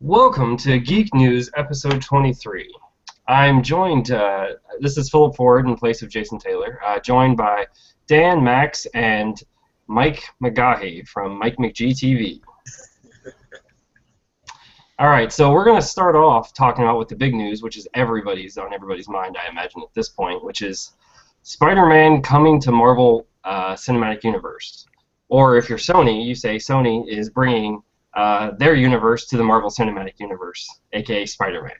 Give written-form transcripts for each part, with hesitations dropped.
Welcome to Geek News, episode 23. I'm joined, this is Philip Ford in place of Jason Taylor, joined by Dan, Max, and Mike McGahey from Mike McGTV. All right, so we're going to start off talking about what the big news, which is on everybody's mind, I imagine, at this point, which is Spider-Man coming to Marvel Cinematic Universe. Or if you're Sony, you say Sony is bringing their universe to the Marvel Cinematic Universe, aka Spider-Man.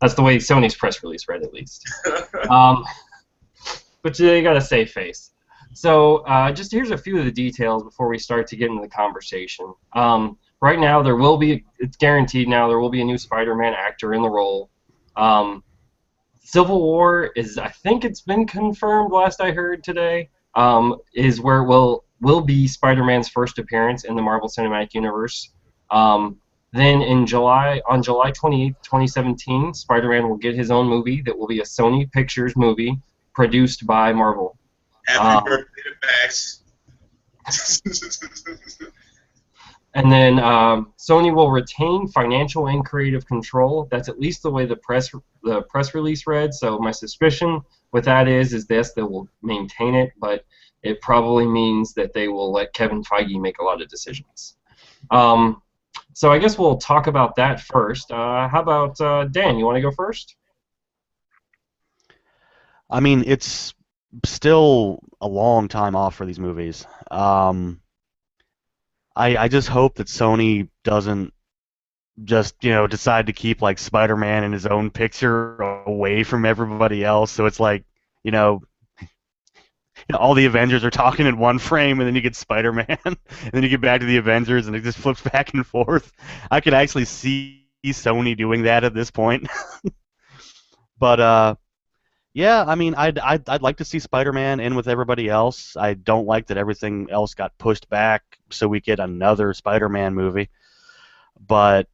That's the way Sony's press release read, at least. But you gotta save face. So just here's a few of the details before we start to get into the conversation. Right now, it's guaranteed now, there will be a new Spider-Man actor in the role. Civil War I think it's been confirmed last I heard today, is where it will be Spider-Man's first appearance in the Marvel Cinematic Universe. Then on July 28th, 2017, Spider-Man will get his own movie that will be a Sony Pictures movie produced by Marvel. Happy birthday to Max. And then Sony will retain financial and creative control. That's at least the way the press release read. So my suspicion with that is they will maintain it, but it probably means that they will let Kevin Feige make a lot of decisions. So I guess we'll talk about that first. How about Dan? You want to go first? I mean, it's still a long time off for these movies. I just hope that Sony doesn't just decide to keep like Spider-Man in his own picture away from everybody else. So it's like all the Avengers are talking in one frame, and then you get Spider-Man, and then you get back to the Avengers, and it just flips back and forth. I could actually see Sony doing that at this point. But yeah, I mean, I'd like to see Spider-Man in with everybody else. I don't like that everything else got pushed back so we get another Spider-Man movie. But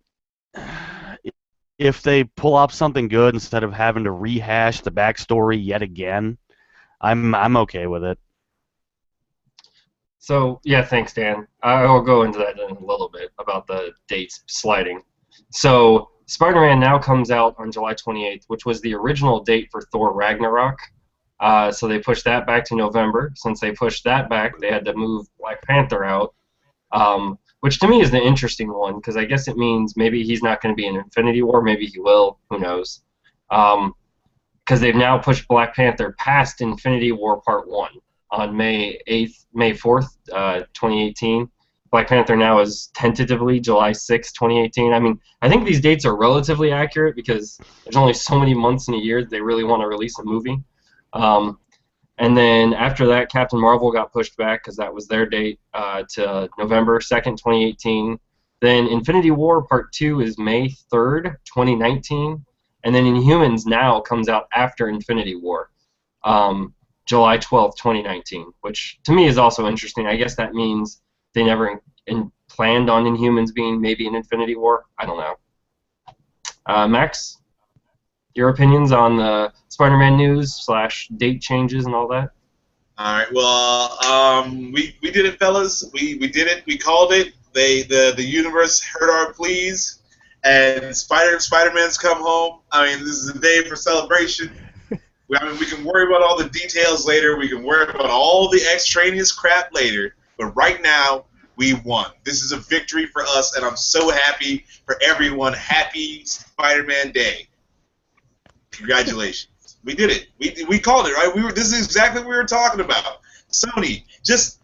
if they pull off something good instead of having to rehash the backstory yet again, I'm okay with it. So yeah, thanks, Dan. I'll go into that in a little bit about the dates sliding. So Spider-Man now comes out on July 28th, which was the original date for Thor Ragnarok. So they pushed that back to November. Since they pushed that back, they had to move Black Panther out, which to me is the interesting one because I guess it means maybe he's not going to be in Infinity War. Maybe he will. Who knows? Because they've now pushed Black Panther past Infinity War Part 1 on May 4th, 2018. Black Panther now is tentatively July 6th, 2018. I mean, I think these dates are relatively accurate because there's only so many months in a year that they really want to release a movie. And then after that, Captain Marvel got pushed back because that was their date to November 2nd, 2018. Then Infinity War Part 2 is May 3rd, 2019. And then Inhumans now comes out after Infinity War, July 12th, 2019, which to me is also interesting. I guess that means they never planned on Inhumans being maybe an Infinity War. I don't know. Max, your opinions on the Spider-Man news / date changes and all that? All right. Well, we did it, fellas. We did it. We called it. The universe heard our pleas. And Spider-Man's come home. I mean, this is a day for celebration. We can worry about all the details later. We can worry about all the extraneous crap later. But right now, we won. This is a victory for us, and I'm so happy for everyone. Happy Spider-Man Day. Congratulations. We did it. We called it, right? This is exactly what we were talking about. Sony, just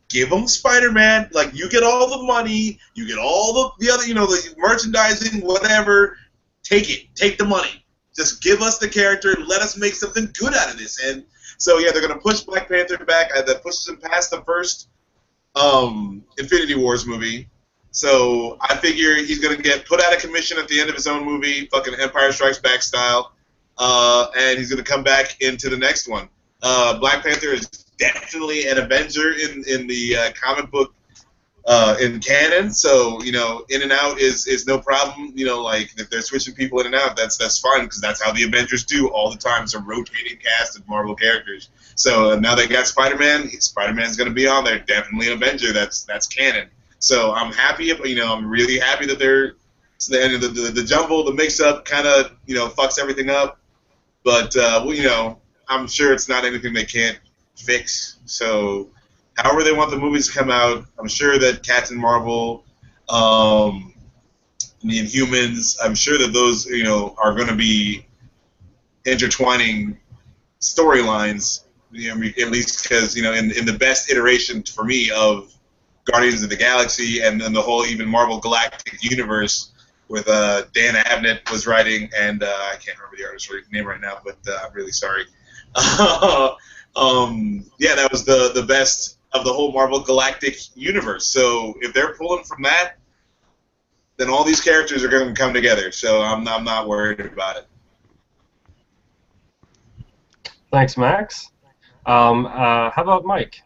give them Spider-Man. Like, you get all the money, you get all the other, the merchandising, whatever. Take it. Take the money. Just give us the character. Let us make something good out of this. And so, yeah, they're going to push Black Panther back. That pushes him past the first Infinity Wars movie. So I figure he's going to get put out of commission at the end of his own movie, fucking Empire Strikes Back style. And he's going to come back into the next one. Black Panther is definitely an Avenger in the comic book in canon, so in and out is no problem. Like if they're switching people in and out, that's fine because that's how the Avengers do all the time. It's a rotating cast of Marvel characters. So now they got Spider-Man. Spider-Man's going to be on there. Definitely an Avenger. That's canon. So I'm happy. I'm really happy that they're So the jumble, the mix-up kind of, fucks everything up. But, I'm sure it's not anything they can't fix. So however they want the movies to come out, I'm sure that Captain Marvel, the Inhumans, I'm sure that those, are going to be intertwining storylines, at least because, in the best iteration for me of Guardians of the Galaxy and then the whole even Marvel Galactic Universe with Dan Abnett was writing, and I can't remember the artist's name right now, but I'm really sorry. Yeah, that was the best of the whole Marvel Galactic Universe. So if they're pulling from that, then all these characters are going to come together. So I'm not worried about it. Thanks, Max. How about Mike?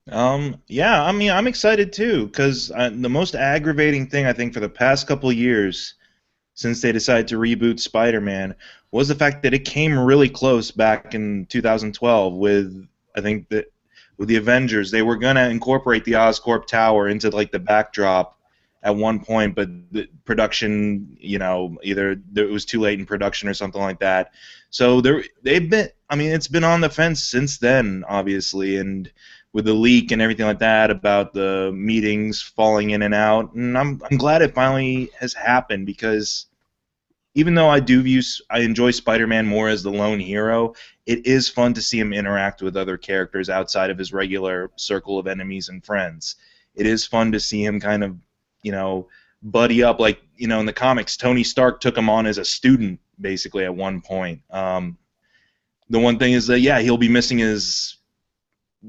Yeah, I mean, I'm excited too, because the most aggravating thing I think for the past couple of years, since they decided to reboot Spider-Man, was the fact that it came really close back in 2012 with, I think that with the Avengers, they were gonna incorporate the Oscorp Tower into like the backdrop at one point, but the production, either it was too late in production or something like that. So they've been, I mean, it's been on the fence since then, obviously, and with the leak and everything like that about the meetings falling in and out, and I'm glad it finally has happened, because even though I enjoy Spider-Man more as the lone hero, it is fun to see him interact with other characters outside of his regular circle of enemies and friends. It is fun to see him kind of, buddy up, like, in the comics, Tony Stark took him on as a student, basically, at one point. The one thing is that, yeah, he'll be missing his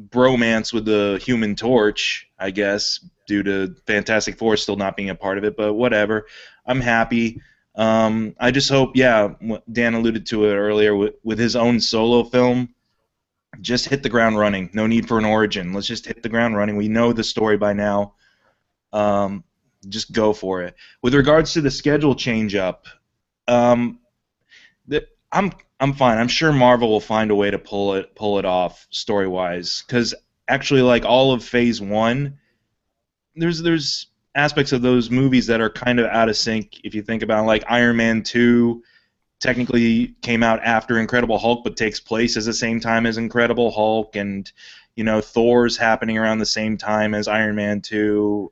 bromance with the Human Torch, I guess, due to Fantastic Four still not being a part of it, but whatever. I'm happy. I just hope, yeah, Dan alluded to it earlier, with his own solo film, just hit the ground running. No need for an origin. Let's just hit the ground running. We know the story by now. Just go for it. With regards to the schedule change-up, I'm fine. I'm sure Marvel will find a way to pull it off story-wise, because actually, like, all of Phase 1, there's aspects of those movies that are kind of out of sync. If you think about it, like Iron Man 2 technically came out after Incredible Hulk, but takes place at the same time as Incredible Hulk, and Thor's happening around the same time as Iron Man 2,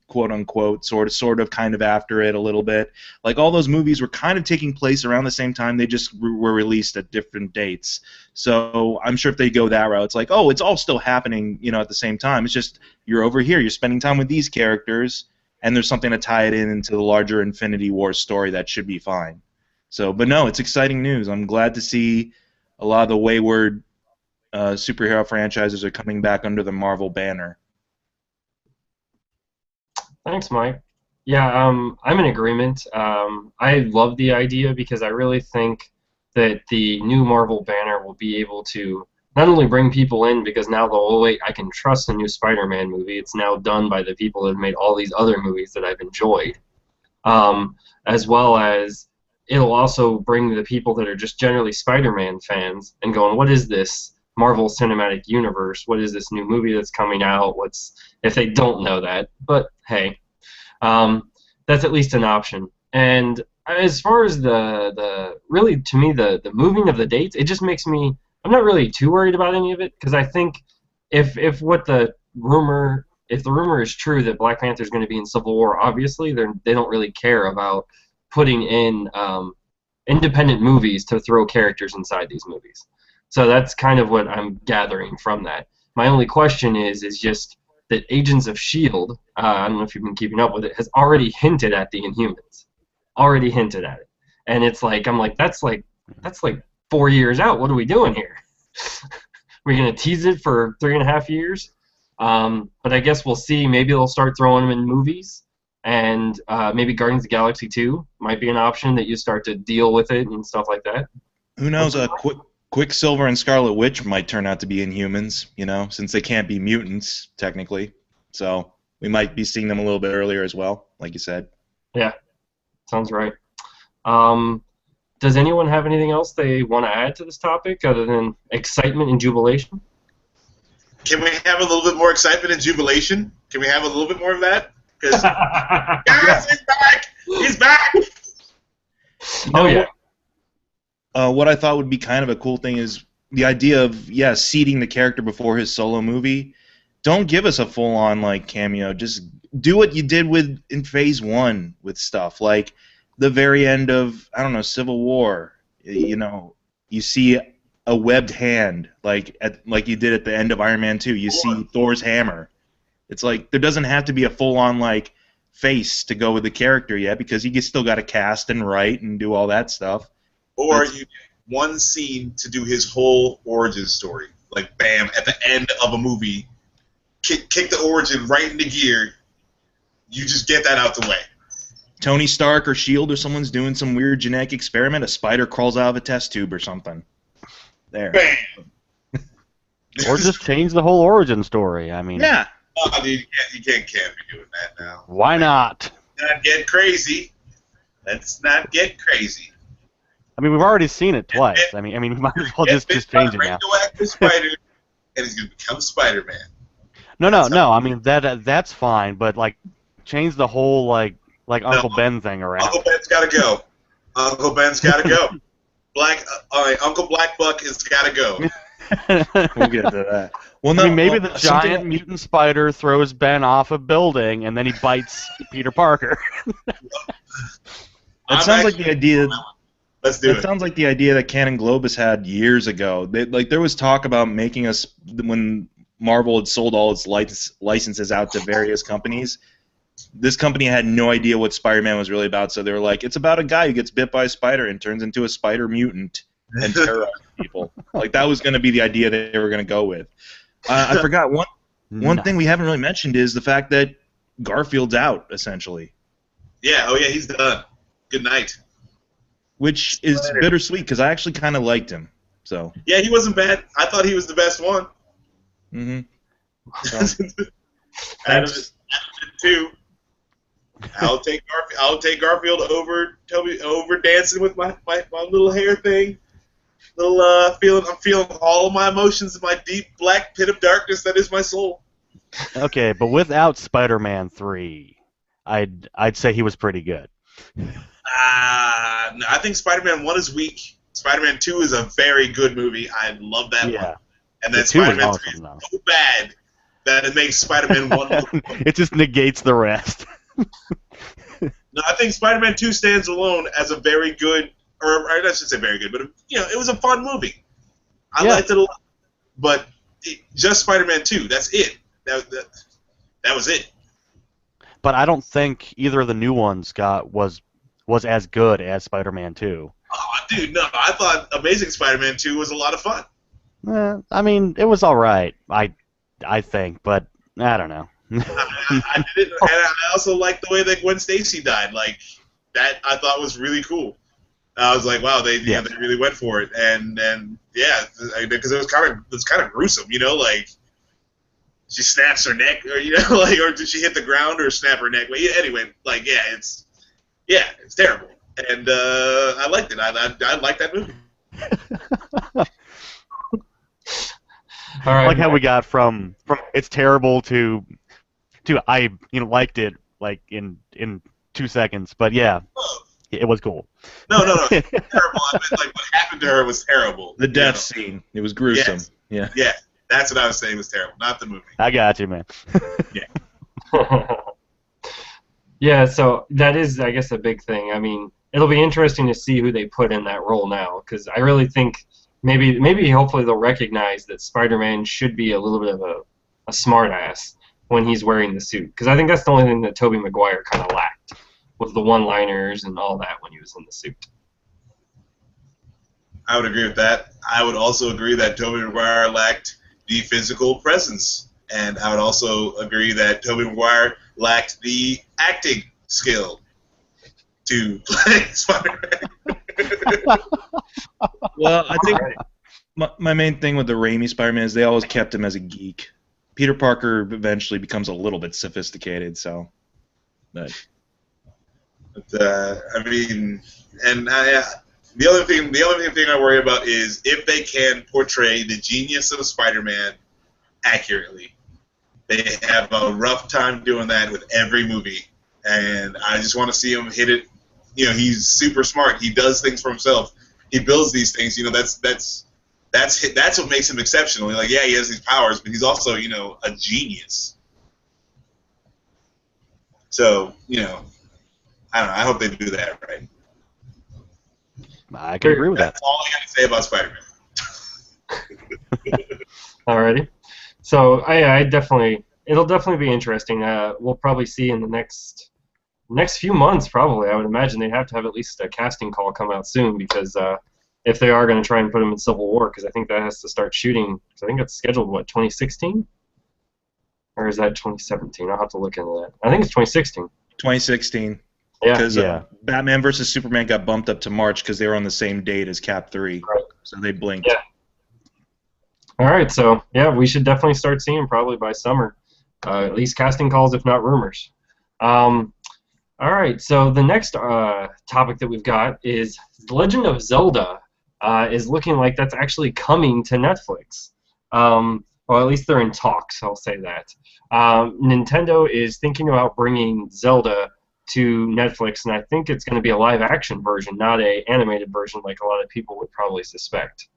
quote unquote, sort of kind of after it a little bit. Like, all those movies were kind of taking place around the same time, they just were released at different dates. So I'm sure if they go that route, it's like, oh, it's all still happening, at the same time. It's just you're over here, you're spending time with these characters, and there's something to tie it into the larger Infinity War story that should be fine. So, but no, it's exciting news. I'm glad to see a lot of the wayward superhero franchises are coming back under the Marvel banner. Thanks, Mike. Yeah, I'm in agreement. I love the idea because I really think that the new Marvel banner will be able to not only bring people in, because now they'll, oh, wait, I can trust a new Spider-Man movie. It's now done by the people that have made all these other movies that I've enjoyed, as well as it'll also bring the people that are just generally Spider-Man fans and going, what is this Marvel Cinematic Universe? What is this new movie that's coming out? What's, if they don't know that? But hey, that's at least an option. And as far as the really, to me, the moving of the dates, it just makes me, I'm not really too worried about any of it, because I think if the rumor is true that Black Panther is going to be in Civil War, obviously they don't really care about putting in independent movies to throw characters inside these movies. So that's kind of what I'm gathering from that. My only question is just that Agents of S.H.I.E.L.D., I don't know if you've been keeping up with it, has already hinted at the Inhumans. Already hinted at it. And it's like, I'm like, that's like 4 years out. What are we doing here? We're going to tease it for 3.5 years? But I guess we'll see. Maybe they'll start throwing them in movies. And maybe Guardians of the Galaxy 2 might be an option that you start to deal with it and stuff like that. Who knows? Quicksilver and Scarlet Witch might turn out to be Inhumans, since they can't be mutants, technically. So we might be seeing them a little bit earlier as well, like you said. Yeah, sounds right. Does anyone have anything else they want to add to this topic other than excitement and jubilation? Can we have a little bit more excitement and jubilation? Can we have a little bit more of that? Because yes, he's back. He's back. Oh yeah. What I thought would be kind of a cool thing is the idea of seeding the character before his solo movie. Don't give us a full-on like cameo. Just do what you did in Phase 1 with stuff like the very end of Civil War. You see a webbed hand like you did at the end of Iron Man 2. You see Thor's hammer. It's like there doesn't have to be a full-on like face to go with the character yet because you still got to cast and write and do all that stuff. Or you get one scene to do his whole origin story. Like, bam, at the end of a movie, kick the origin right into gear. You just get that out the way. Tony Stark or S.H.I.E.L.D. or someone's doing some weird genetic experiment, a spider crawls out of a test tube or something. There. Bam! Or just change the whole origin story. I mean, Yeah. Oh, dude, you can't be doing that now. Why not? Let's not get crazy. Let's not get crazy. I mean, we've already seen it twice. I mean, we might as well just change it now. Radioactive spider, and he's gonna become Spider-Man. No. I mean that's fine, but like, change the whole like Uncle Ben thing around. Uncle Ben's gotta go. Uncle Ben's gotta go. Uncle Black Buck has gotta go. We'll get to that. Well, no, I mean, maybe the giant mutant spider throws Ben off a building, and then he bites Peter Parker. It sounds like the idea. Let's do it. It sounds like the idea that Canon Globus had years ago. There was talk about making us when Marvel had sold all its licenses out to various companies. This company had no idea what Spider-Man was really about, so they were like, "It's about a guy who gets bit by a spider and turns into a spider mutant and terrorizes people." Like that was going to be the idea that they were going to go with. I forgot one thing we haven't really mentioned is the fact that Garfield's out essentially. Yeah. Oh yeah, he's done. Good night. Which is bittersweet because I actually kind of liked him. So. Yeah, he wasn't bad. I thought he was the best one. Mm-hmm. Adam did too. I'll take Garfield over dancing with my little hair thing. I'm feeling all of my emotions in my deep black pit of darkness that is my soul. Okay, but without Spider-Man 3, I'd say he was pretty good. No, I think Spider-Man 1 is weak. Spider-Man 2 is a very good movie. I love that one. And then Spider-Man 3 is so bad that it makes Spider-Man 1 look it just negates the rest. No, I think Spider-Man 2 stands alone as a very good, or I should say very good, but it was a fun movie. I liked it a lot. But just Spider-Man 2, that's it. That was it. But I don't think either of the new ones was as good as Spider-Man 2. Oh, dude, no. I thought Amazing Spider-Man 2 was a lot of fun. I mean, it was all right, I think, but I don't know. I did it, and I also liked the way that Gwen Stacy died. Like, that I thought was really cool. I was like, wow, they really went for it, and yeah, because it was kind of gruesome, like she snaps her neck, or or did she hit the ground or snap her neck? But anyway, it's terrible, and I liked it. I liked that movie. All right. I like how we got from it's terrible to I liked it like in 2 seconds, but yeah, it was cool. No, it's terrible. I meant, what happened to her was terrible. The death scene, it was gruesome. Yes. Yeah, that's what I was saying was terrible, not the movie. I got you, man. Yeah. Yeah, so that is, I guess, a big thing. I mean, it'll be interesting to see who they put in that role now, because I really think maybe hopefully they'll recognize that Spider-Man should be a little bit of a smartass when he's wearing the suit, because I think that's the only thing that Tobey Maguire kind of lacked, with the one-liners and all that when he was in the suit. I would agree with that. I would also agree that Tobey Maguire lacked the physical presence, and I would also agree that Tobey Maguire lacked the acting skill to play Spider-Man. Well, I think my main thing with the Raimi Spider-Man is they always kept him as a geek. Peter Parker eventually becomes a little bit sophisticated, so. But I mean, and the other thing I worry about is if they can portray the genius of Spider-Man accurately. They have a rough time doing that with every movie, and I just want to see him hit it. You know, he's super smart. He does things for himself. He builds these things. You know, that's what makes him exceptional. Like, yeah, he has these powers, but he's also, you know, a genius. So, you know, I don't know. I hope they do that right. I can agree with that. That's all I got to say about Spider-Man. Alrighty. So it'll definitely be interesting. We'll probably see in the next few months, probably. I would imagine they have to have at least a casting call come out soon, because if they are going to try and put him in Civil War, because I think that has to start shooting. Because I think it's scheduled, what, 2016? Or is that 2017? I'll have to look into that. I think it's 2016. 2016. Yeah. Because Batman vs. Superman got bumped up to March because they were on the same date as Cap 3. Right. So they blinked. Yeah. All right, so yeah, we should definitely start seeing probably by summer, at least casting calls, if not rumors. All right, so the next topic that we've got is The Legend of Zelda is looking like that's actually coming to Netflix. Well, at least they're in talks, I'll say that. Nintendo is thinking about bringing Zelda to Netflix, and I think it's going to be a live-action version, not an animated version like a lot of people would probably suspect.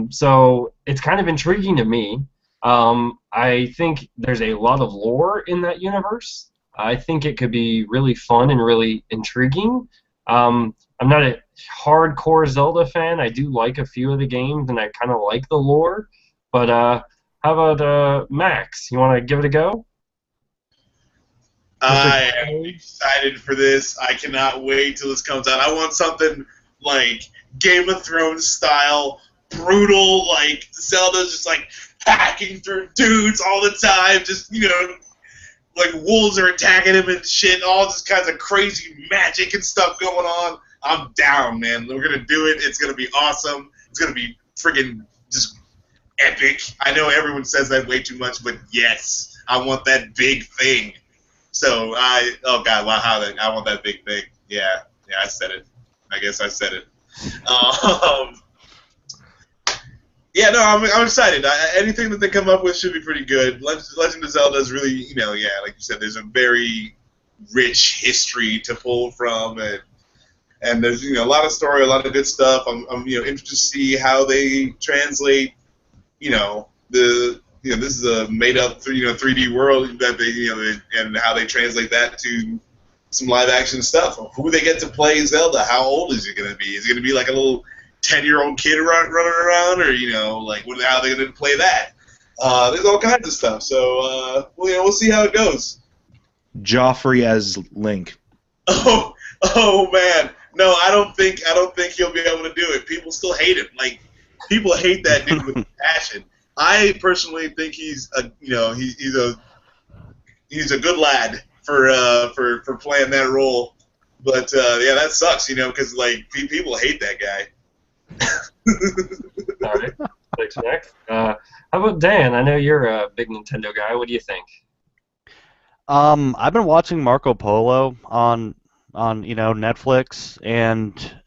So it's kind of intriguing to me. I think there's a lot of lore in that universe. I think it could be really fun and really intriguing. I'm not a hardcore Zelda fan. I do like a few of the games, and I kind of like the lore. But how about Max? You want to give it a go? I am excited for this. I cannot wait till this comes out. I want something like Game of Thrones style, brutal, like Zelda's just like hacking through dudes all the time, just, you know, like wolves are attacking him and shit, all this kinds of crazy magic and stuff going on. I'm down, man. We're gonna do it. It's gonna be awesome. It's gonna be friggin' just epic. I know everyone says that way too much, but yes, I want that big thing. So oh god, wow, I want that big thing. Yeah, I said it. I guess I said it. Yeah, no, I'm excited. Anything that they come up with should be pretty good. Legend of Zelda is really, you know, yeah, like you said, there's a very rich history to pull from, and there's, you know, a lot of story, a lot of good stuff. I'm you know, interested to see how they translate, you know, this is a made up 3D world that they, you know, and how they translate that to some live action stuff. Who they get to play Zelda? How old is he gonna be? Is he gonna be like a little 10-year-old kid running around, or, you know, like how are they gonna play that? There's all kinds of stuff. So well, you know, we'll see how it goes. Joffrey as Link. Oh man, no, I don't think he'll be able to do it. People still hate him. Like, people hate that dude with passion. I personally think he's a, you know, he's a good lad for playing that role. But yeah, that sucks, you know, because like people hate that guy. All right, thanks, Max. How about Dan? I know you're a big Nintendo guy. What do you think? I've been watching Marco Polo on you know, Netflix, and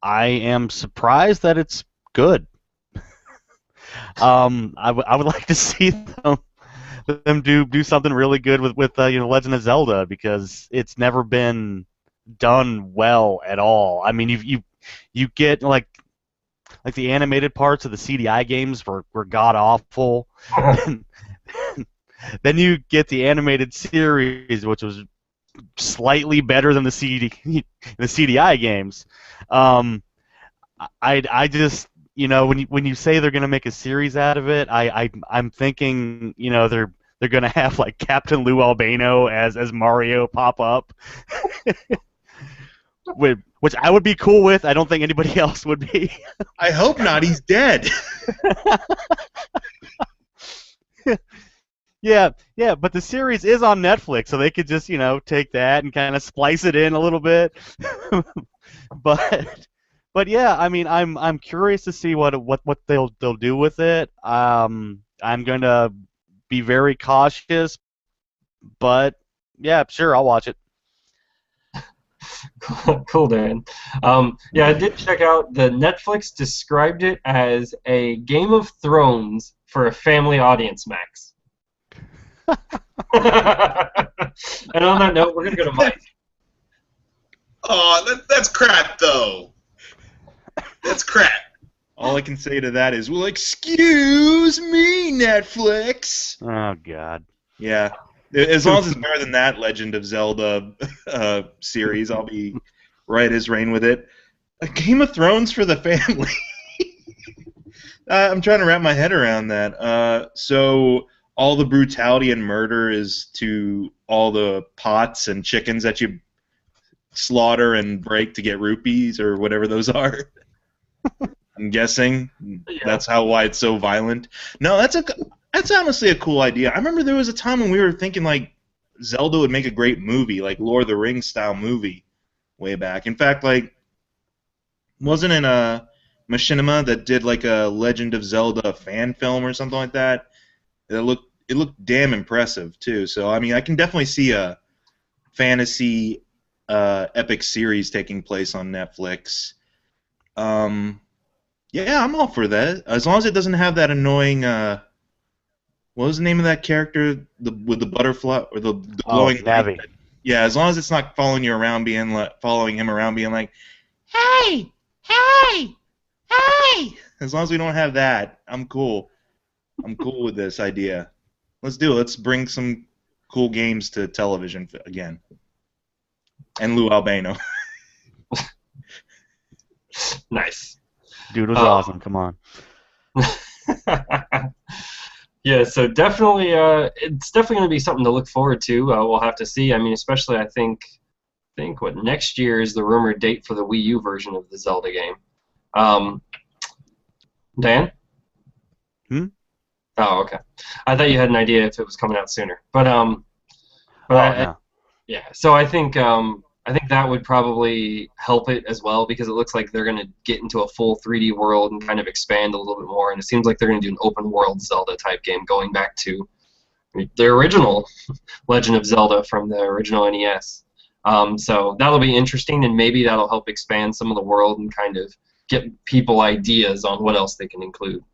I am surprised that it's good. I would like to see them do something really good with you know, Legend of Zelda, because it's never been done well at all. I mean, you get like the animated parts of the CDI games were god awful. Then you get the animated series, which was slightly better than the CDI games. I just, you know, when you say they're gonna make a series out of it, I'm thinking, you know, they're gonna have like Captain Lou Albano as Mario pop up, which I would be cool with. I don't think anybody else would be. I hope not. He's dead. Yeah, but the series is on Netflix, so they could just, you know, take that and kind of splice it in a little bit. But yeah, I mean, I'm curious to see what they'll do with it. I'm gonna be very cautious, but yeah, sure, I'll watch it. Cool, Dan. Yeah, I did check out. The Netflix described it as a Game of Thrones for a family audience, Max. And on that note, we're gonna go to Mike. Oh, that's crap, though. That's crap. All I can say to that is, well, excuse me, Netflix. Oh God. Yeah. As long as it's better than that Legend of Zelda series, I'll be right as rain with it. Game of Thrones for the family. I'm trying to wrap my head around that. So all the brutality and murder is to all the pots and chickens that you slaughter and break to get rupees or whatever those are. I'm guessing that's why it's so violent. No, that's honestly a cool idea. I remember there was a time when we were thinking like Zelda would make a great movie, like Lord of the Rings style movie, way back. In fact, like wasn't it Machinima that did like a Legend of Zelda fan film or something like that? It looked damn impressive too. So I mean, I can definitely see a fantasy epic series taking place on Netflix. Yeah, I'm all for that. As long as it doesn't have that annoying. What was the name of that character? With the butterfly or the glowing. Navi. Yeah, as long as it's not following you around, following him around, being like, "Hey, hey, hey." As long as we don't have that, I'm cool. I'm cool with this idea. Let's do it. Let's bring some cool games to television again. And Lou Albano. Nice. Dude was awesome. Come on. Yeah, so definitely, it's definitely going to be something to look forward to. We'll have to see. I mean, especially I think what next year is the rumored date for the Wii U version of the Zelda game. Dan? Oh, okay. I thought you had an idea if it was coming out sooner, but No. yeah. So I think that would probably help it as well because it looks like they're going to get into a full 3D world and kind of expand a little bit more. And it seems like they're going to do an open world Zelda type game going back to the original Legend of Zelda from the original NES. So that'll be interesting, and maybe that'll help expand some of the world and kind of get people ideas on what else they can include.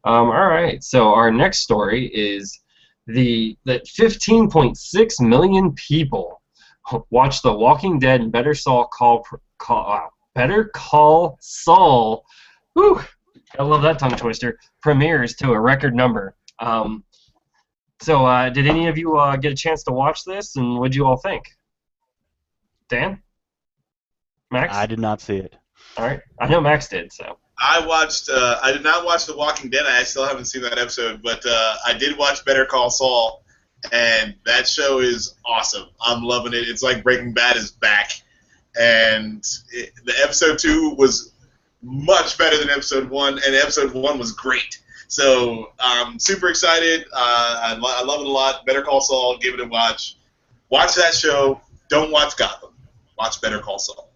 All right, so our next story is that 15.6 million people watch The Walking Dead and Better Call Saul. Whew, I love that tongue twister. Premieres to a record number. So did any of you get a chance to watch this, and what'd you all think? Dan? Max? I did not see it. All right, I know Max did. So I did not watch The Walking Dead. I still haven't seen that episode, but I did watch Better Call Saul, and that show is awesome. I'm loving it. It's like Breaking Bad is back, and the episode 2 was much better than episode 1, and episode 1 was great. So I'm super excited. I love it a lot. Better Call Saul. Give it a watch. Watch that show. Don't watch Gotham. Watch Better Call Saul.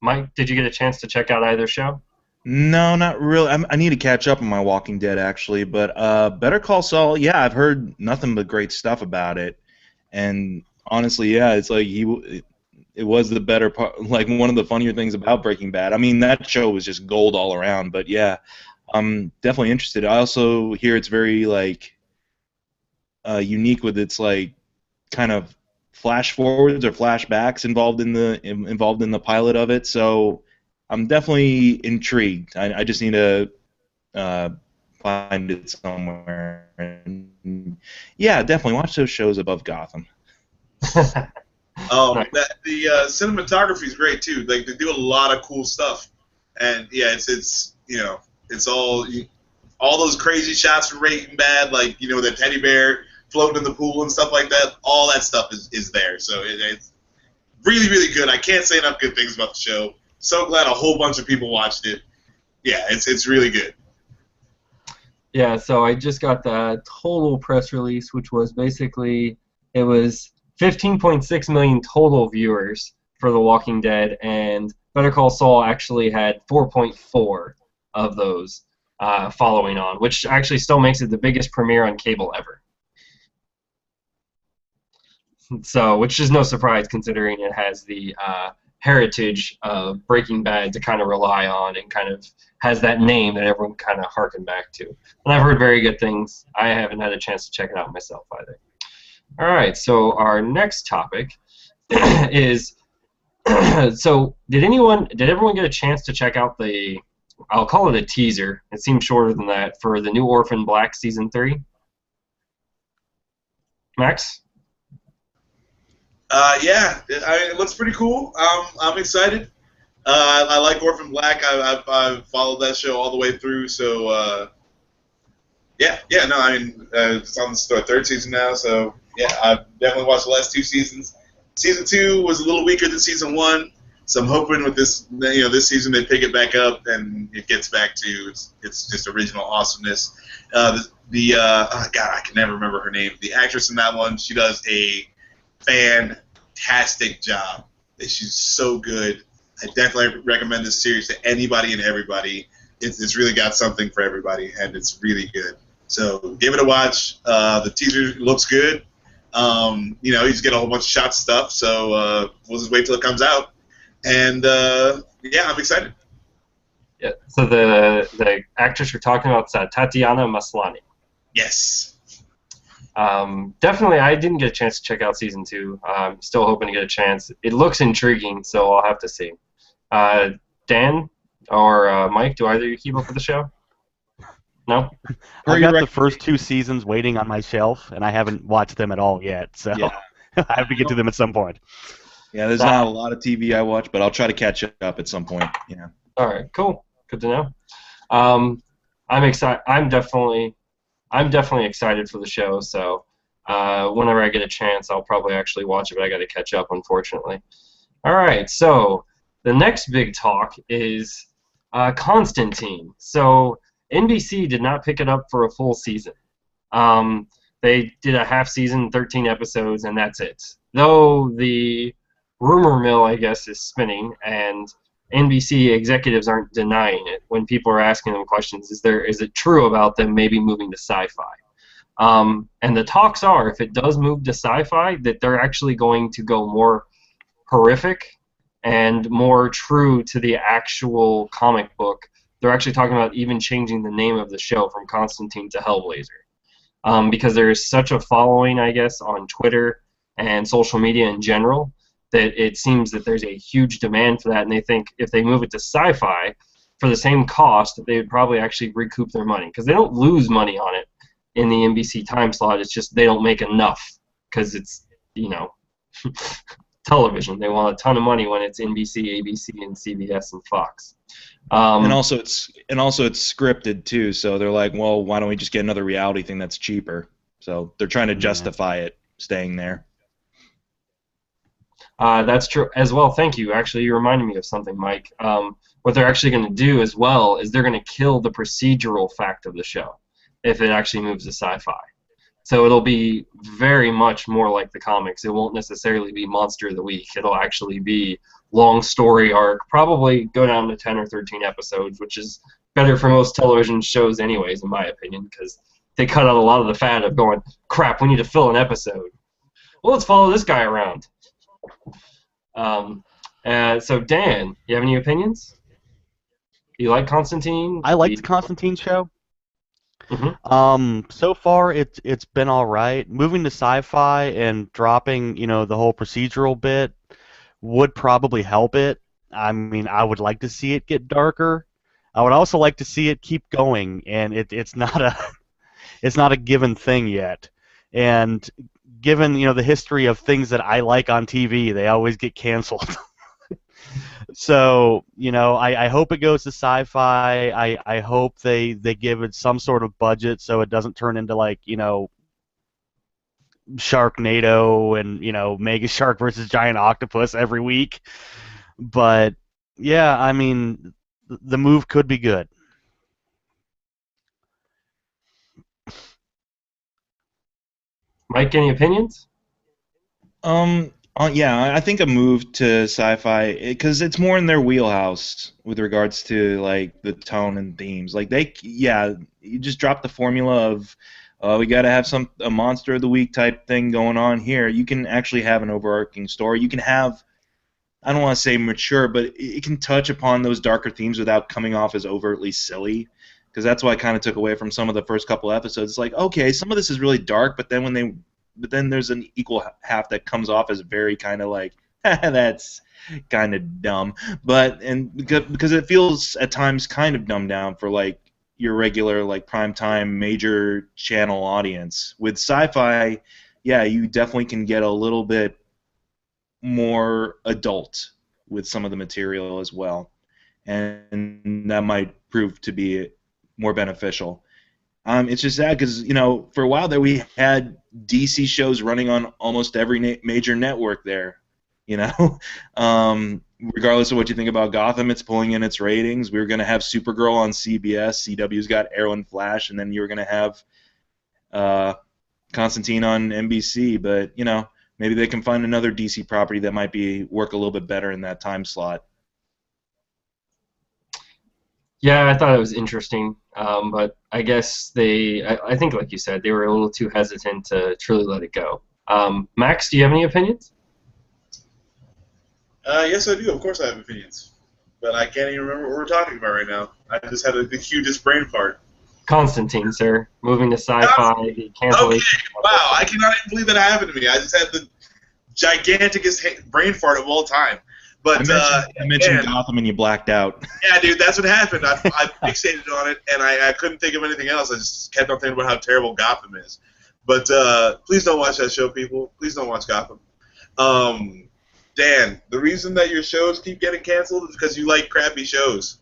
Mike, did you get a chance to check out either show? No, not really. I need to catch up on my Walking Dead, actually. But Better Call Saul, yeah, I've heard nothing but great stuff about it. And honestly, yeah, it's like it was the better part, like one of the funnier things about Breaking Bad. I mean, that show was just gold all around. But yeah, I'm definitely interested. I also hear it's very like unique with its like kind of flash forwards or flashbacks involved in the pilot of it. So I'm definitely intrigued. I just need to find it somewhere. And yeah, definitely watch those shows above Gotham. The cinematography is great too. Like they do a lot of cool stuff, and yeah, it's all those crazy shots from Breaking Bad, like the teddy bear floating in the pool and stuff like that. All that stuff is there. So it's really, really good. I can't say enough good things about the show. So glad a whole bunch of people watched it. Yeah, it's really good. Yeah, so I just got the total press release, which was basically it was 15.6 million total viewers for The Walking Dead, and Better Call Saul actually had 4.4 of those following on, which actually still makes it the biggest premiere on cable ever. So, which is no surprise considering it has the heritage of Breaking Bad to kind of rely on, and kind of has that name that everyone kind of harken back to. And I've heard very good things. I haven't had a chance to check it out myself either. All right, so our next topic is so did everyone get a chance to check out I'll call it a teaser. It seems shorter than that for the new Orphan Black season 3. Max? Yeah, it looks pretty cool. I'm excited. I like Orphan Black. I've followed that show all the way through. So yeah. No, I mean it's on the third season now. So yeah, I've definitely watched the last 2 seasons. Season 2 was a little weaker than season 1, so I'm hoping with this season they pick it back up and it gets back to its just original awesomeness. Oh God, I can never remember her name. The actress in that one, she does a fantastic job. She's so good. I definitely recommend this series to anybody and everybody. It's really got something for everybody, and it's really good. So give it a watch. The teaser looks good. You just get a whole bunch of shot stuff. So we'll just wait till it comes out. And yeah, I'm excited. Yeah. So the actress you're talking about is Tatiana Maslany. Yes. Definitely, I didn't get a chance to check out season 2. I'm still hoping to get a chance. It looks intriguing, so I'll have to see. Dan or Mike, do either of you keep up with the show? No? I got the first 2 seasons waiting on my shelf, and I haven't watched them at all yet, so Yeah. I have to get to them at some point. Yeah, there's not a lot of TV I watch, but I'll try to catch up at some point. Yeah. All right, cool. Good to know. I'm excited. I'm definitely excited for the show. So whenever I get a chance, I'll probably actually watch it. But I got to catch up, unfortunately. All right. So the next big talk is Constantine. So NBC did not pick it up for a full season. They did a half season, 13 episodes, and that's it. Though the rumor mill, I guess, is spinning, and NBC executives aren't denying it when people are asking them questions. Is it true about them maybe moving to sci-fi? And the talks are, if it does move to sci-fi, that they're actually going to go more horrific and more true to the actual comic book. They're actually talking about even changing the name of the show from Constantine to Hellblazer. Because there is such a following, I guess, on Twitter and social media in general, that it seems that there's a huge demand for that, and they think if they move it to sci-fi for the same cost, they would probably actually recoup their money, because they don't lose money on it in the NBC time slot. It's just they don't make enough because it's television. They want a ton of money when it's NBC, ABC, and CBS and Fox. And also it's scripted too, so they're like, well, why don't we just get another reality thing that's cheaper? So they're trying to justify it staying there. That's true as well. Thank you. Actually, you reminded me of something, Mike. What they're actually going to do as well is they're going to kill the procedural fact of the show if it actually moves to sci-fi. So it'll be very much more like the comics. It won't necessarily be Monster of the Week. It'll actually be long story arc, probably go down to 10 or 13 episodes, which is better for most television shows anyways, in my opinion, because they cut out a lot of the fat of going, crap, we need to fill an episode. Well, let's follow this guy around. So, Dan, you have any opinions? You like Constantine? I like the Constantine show. Mm-hmm. So far, it's been all right. Moving to sci-fi and dropping, the whole procedural bit would probably help it. I mean, I would like to see it get darker. I would also like to see it keep going, and it's not a given thing yet. And given the history of things that I like on TV, they always get canceled. So I hope it goes to sci-fi. I hope they give it some sort of budget so it doesn't turn into Sharknado and Mega Shark versus Giant Octopus every week. But yeah, I mean the move could be good. Mike, any opinions? Yeah, I think a move to sci-fi, because it's more in their wheelhouse with regards to the tone and themes. You just drop the formula of we got to have a Monster of the Week type thing going on here. You can actually have an overarching story. You can have I don't want to say mature, but it can touch upon those darker themes without coming off as overtly silly. Because that's what I kind of took away from some of the first couple episodes. It's like, okay, some of this is really dark, but then there's an equal half that comes off as very kind of like, that's kind of dumb. Because it feels at times kind of dumbed down for like your regular like primetime major channel audience. With sci-fi, yeah, you definitely can get a little bit more adult with some of the material as well, and that might prove to be more beneficial. It's just sad because for a while there we had DC shows running on almost every major network there. You know, regardless of what you think about Gotham, it's pulling in its ratings. We were going to have Supergirl on CBS. CW's got Arrow and Flash, and then you were going to have Constantine on NBC. But maybe they can find another DC property that might work a little bit better in that time slot. Yeah, I thought it was interesting, but I guess I think, like you said, they were a little too hesitant to truly let it go. Max, do you have any opinions? Yes, I do. Of course I have opinions. But I can't even remember what we're talking about right now. I just had the hugest brain fart. Constantine, sir. Moving to sci-fi, the cancellation. Okay, wow. I cannot even believe that happened to me. I just had the giganticest brain fart of all time. But I mentioned Gotham and you blacked out. Yeah, dude, that's what happened. I fixated on it, and I couldn't think of anything else. I just kept on thinking about how terrible Gotham is. But please don't watch that show, people. Please don't watch Gotham. Dan, the reason that your shows keep getting canceled is because you like crappy shows.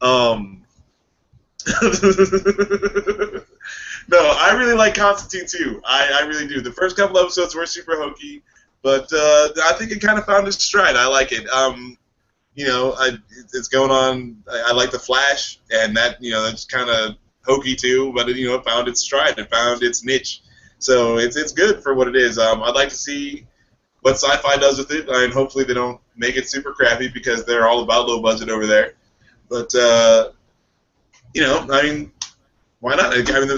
No, I really like Constantine too. I really do. The first couple episodes were super hokey, but I think it kind of found its stride. I like it. It's going on. I like the Flash, and that's kind of hokey too. But it found its stride. It found its niche. So it's good for what it is. I'd like to see what Sci-Fi does with it, and hopefully they don't make it super crappy because they're all about low budget over there. But why not? I mean,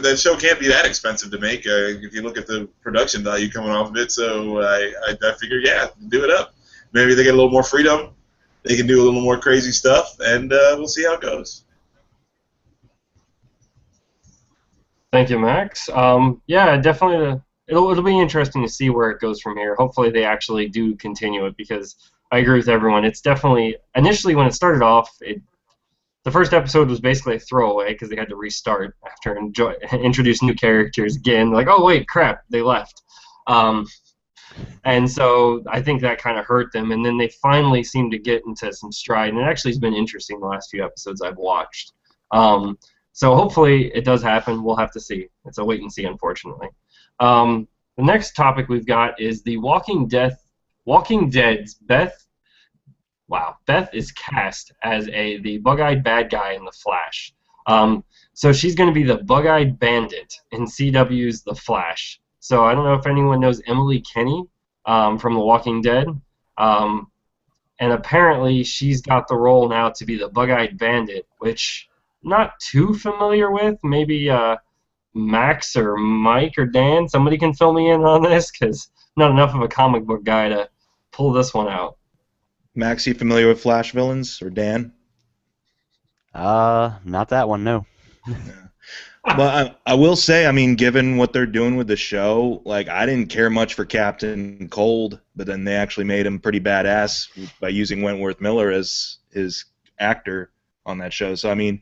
that show can't be that expensive to make if you look at the production value coming off of it. So I figure, yeah, do it up. Maybe they get a little more freedom. They can do a little more crazy stuff, and we'll see how it goes. Thank you, Max. Yeah, definitely. It'll be interesting to see where it goes from here. Hopefully, they actually do continue it because I agree with everyone. It's definitely initially when it started off, the first episode was basically a throwaway because they had to restart after introduce new characters again. Like, oh wait, crap, they left. And so I think that kind of hurt them. And then they finally seemed to get into some stride. And it actually has been interesting the last few episodes I've watched. So hopefully it does happen. We'll have to see. It's a wait and see, unfortunately. The next topic we've got is the Walking Dead's Beth. Wow, Beth is cast as the bug-eyed bad guy in The Flash. So she's going to be the bug-eyed bandit in CW's The Flash. So I don't know if anyone knows Emily Kenny from The Walking Dead. And apparently she's got the role now to be the bug-eyed bandit, which I'm not too familiar with. Maybe Max or Mike or Dan, somebody can fill me in on this because I'm not enough of a comic book guy to pull this one out. Max, you familiar with Flash villains, or Dan? Not that one, no. But I will say, I mean, given what they're doing with the show, like, I didn't care much for Captain Cold, but then they actually made him pretty badass by using Wentworth Miller as his actor on that show. So I mean,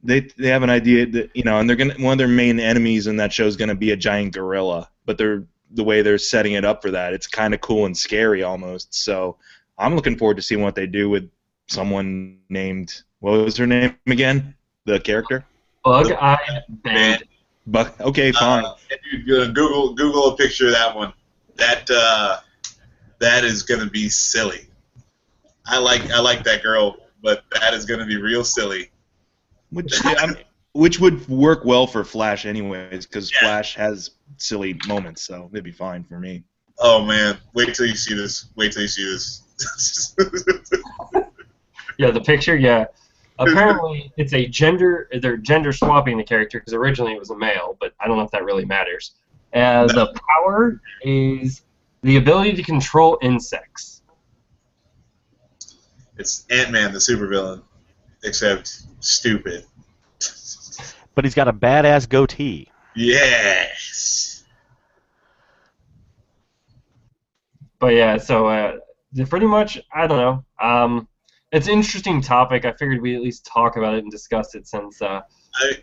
they have an idea that, and they're one of their main enemies in that show is gonna be a giant gorilla. But the way they're setting it up for that, it's kind of cool and scary almost. So I'm looking forward to seeing what they do with someone named, what was her name again? The character? Bug-eyed bandit. Okay, fine. Google a picture of that one. That is gonna be silly. I like that girl, but that is gonna be real silly. Which would work well for Flash anyways, because Flash has silly moments, so it'd be fine for me. Oh man, wait till you see this. Yeah, the picture, yeah. Apparently, it's they're gender swapping the character because originally it was a male, but I don't know if that really matters. The power is the ability to control insects. It's Ant-Man, the supervillain, except stupid. But he's got a badass goatee. Yes. But yeah, so pretty much, I don't know. It's an interesting topic. I figured we'd at least talk about it and discuss it since I,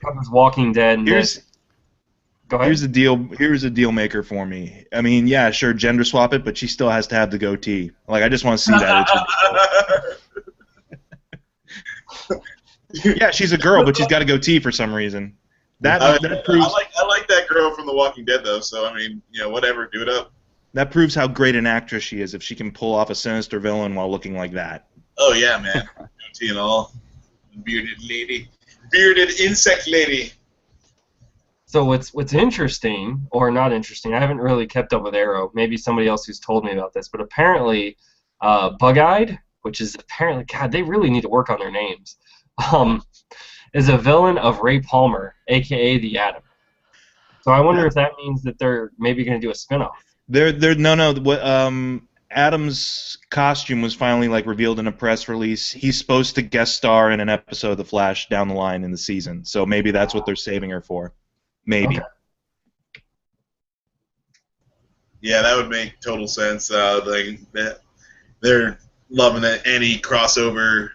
covers Walking Dead. And Here's go ahead. here's a deal. Here's a deal maker for me. I mean, yeah, sure, gender swap it, but she still has to have the goatee. Like, I just want to see that. Yeah, she's a girl, but she's got a goatee for some reason. That proves I like that girl from The Walking Dead, though. So I mean, whatever, do it up. that proves how great an actress she is if she can pull off a sinister villain while looking like that. Oh yeah, man, goatee and all, bearded lady, bearded insect lady. So what's interesting, or not interesting, I haven't really kept up with Arrow. Maybe somebody else who's told me about this, but apparently Bug-Eyed, which is apparently, God, they really need to work on their names, is a villain of Ray Palmer, a.k.a. the Atom. So I wonder if that means that they're maybe going to do a spinoff. No. Adam's costume was finally revealed in a press release. He's supposed to guest star in an episode of The Flash down the line in the season. So maybe that's what they're saving her for. Maybe. Okay. Yeah, that would make total sense. They're loving any crossover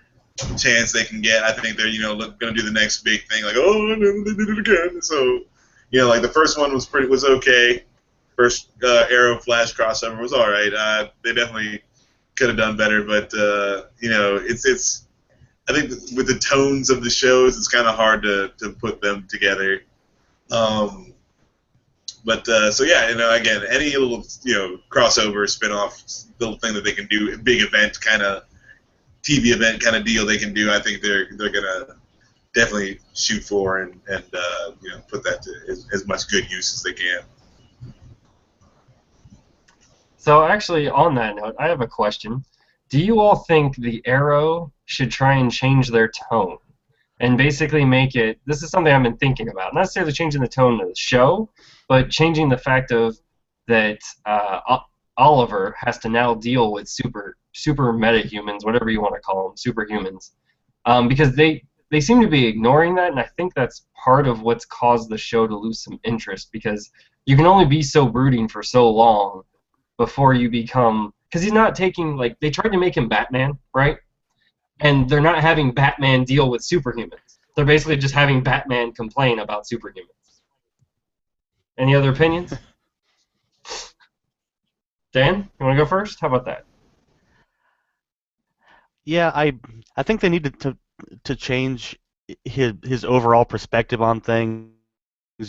chance they can get. I think they're going to do the next big thing. Like, oh, they did it again. So, the first one was okay. First Arrow Flash crossover was all right. They definitely could have done better, but it's. I think with the tones of the shows, it's kind of hard to put them together. So yeah, again, any little crossover spinoff little thing that they can do, big event kind of TV event kind of deal they can do, I think they're gonna definitely shoot for and put that to as much good use as they can. So actually, on that note, I have a question. Do you all think the Arrow should try and change their tone and basically make it, this is something I've been thinking about, not necessarily changing the tone of the show, but changing the fact of that Oliver has to now deal with super metahumans, whatever you want to call them, superhumans, because they seem to be ignoring that, and I think that's part of what's caused the show to lose some interest, because you can only be so brooding for so long before you become, because he's not taking, they tried to make him Batman, right? And they're not having Batman deal with superhumans. They're basically just having Batman complain about superhumans. Any other opinions? Dan, you want to go first? How about that? Yeah, I think they need to change his overall perspective on things,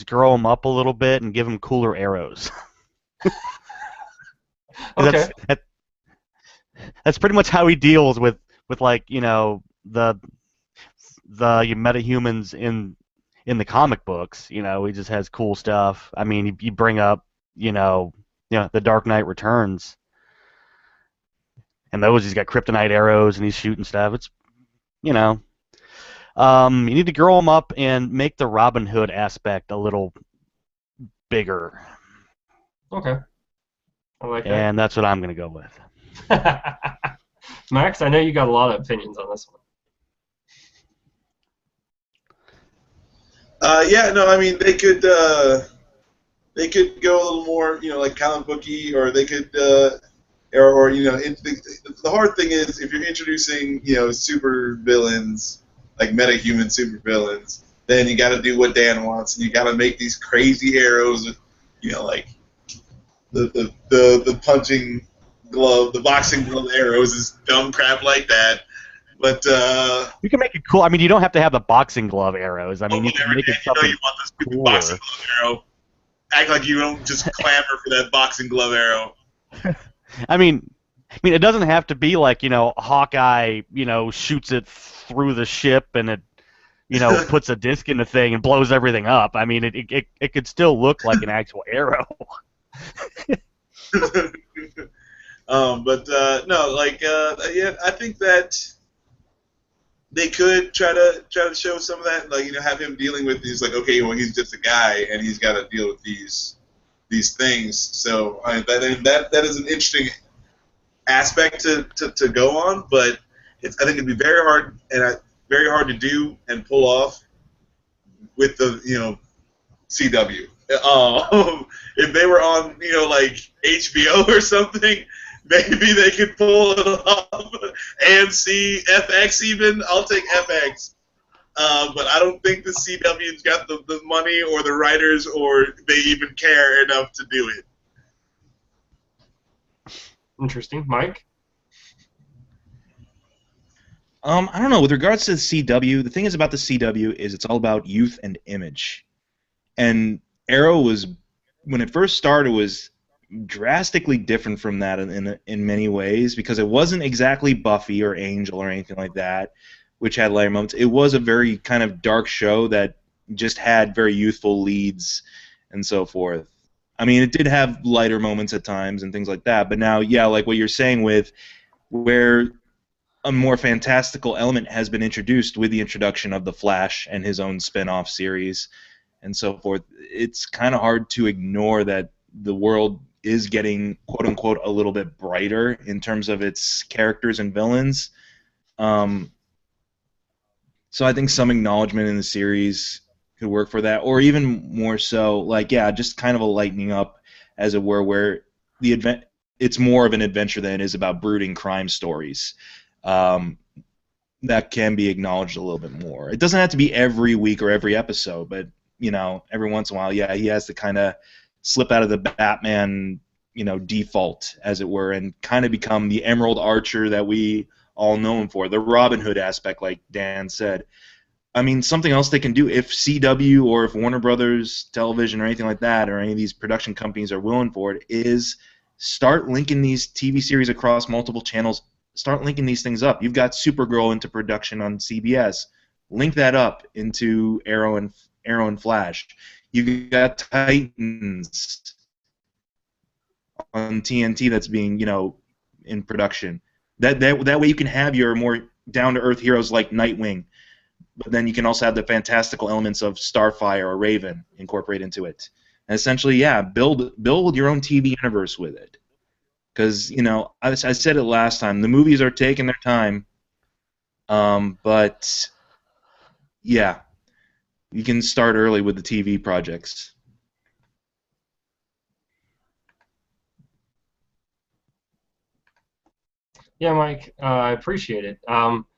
grow him up a little bit, and give him cooler arrows. Okay. That's pretty much how he deals with the metahumans in the comic books. He just has cool stuff. I mean, you bring up the Dark Knight Returns, and he's got kryptonite arrows and he's shooting stuff. It's you need to grow him up and make the Robin Hood aspect a little bigger. Okay. I like that. And that's what I'm going to go with. Max, I know you got a lot of opinions on this one. Yeah, no, I mean they could go a little more, like comic booky, or they could, the hard thing is if you're introducing, super villains, like metahuman super villains, then you got to do what Dan wants, and you got to make these crazy arrows, like the punching glove, the boxing glove arrows is dumb crap like that. But you can make it cool. I mean, you don't have to have the boxing glove arrows. I mean, you can make it something you want this stupid cooler. boxing glove arrow. Act like you don't just clamor for that boxing glove arrow. I mean, it doesn't have to be like Hawkeye, shoots it through the ship and it, puts a disc in the thing and blows everything up. I mean, it could still look like an actual arrow. Yeah, I think that they could try to show some of that, have him dealing with these, okay, well, he's just a guy and he's got to deal with these things. So that is an interesting aspect to go on, but I think it'd be very hard very hard to do and pull off with the CW. If they were on like HBO or something, maybe they could pull it off. AMC, FX even. I'll take FX. But I don't think the CW's got the money or the writers or they even care enough to do it. Interesting. Mike? I don't know. With regards to the CW, the thing is about the CW is it's all about youth and image. And Arrow was, when it first started, was drastically different from that in many ways because it wasn't exactly Buffy or Angel or anything like that, which had lighter moments. It was a very kind of dark show that just had very youthful leads and so forth. I mean, it did have lighter moments at times and things like that, but now, yeah, like what you're saying with where a more fantastical element has been introduced with the introduction of the Flash and his own spin-off series and so forth, it's kind of hard to ignore that the world is getting, quote-unquote, a little bit brighter in terms of its characters and villains. So I think some acknowledgement in the series could work for that, or even more so, like, yeah, just kind of a lightening up, as it were, where it's more of an adventure than it is about brooding crime stories. That can be acknowledged a little bit more. It doesn't have to be every week or every episode, but every once in a while, yeah, he has to kind of slip out of the Batman, default, as it were, and kind of become the Emerald Archer that we all know him for, the Robin Hood aspect, like Dan said. I mean, something else they can do if CW or if Warner Brothers Television or anything like that, or any of these production companies are willing for it, is start linking these TV series across multiple channels. Start linking these things up. You've got Supergirl into production on CBS. Link that up into Arrow and Flash. You've got Titans on TNT that's being, in production. That way you can have your more down-to-earth heroes like Nightwing, but then you can also have the fantastical elements of Starfire or Raven incorporated into it. And essentially, yeah, build your own TV universe with it. Because, I said it last time, the movies are taking their time, but, yeah, you can start early with the TV projects. Yeah, Mike, I appreciate it.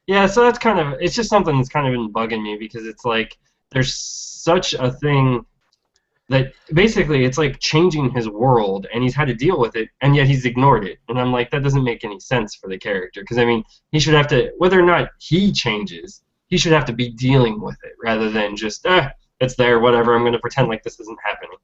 Yeah, so that's it's just something that's kind of been bugging me because it's like there's such a thing that basically it's like changing his world and he's had to deal with it and yet he's ignored it. And I'm like, that doesn't make any sense for the character because, I mean, he should have to, whether or not he changes, he should have to be dealing with it rather than just, it's there, whatever, I'm going to pretend like this isn't happening.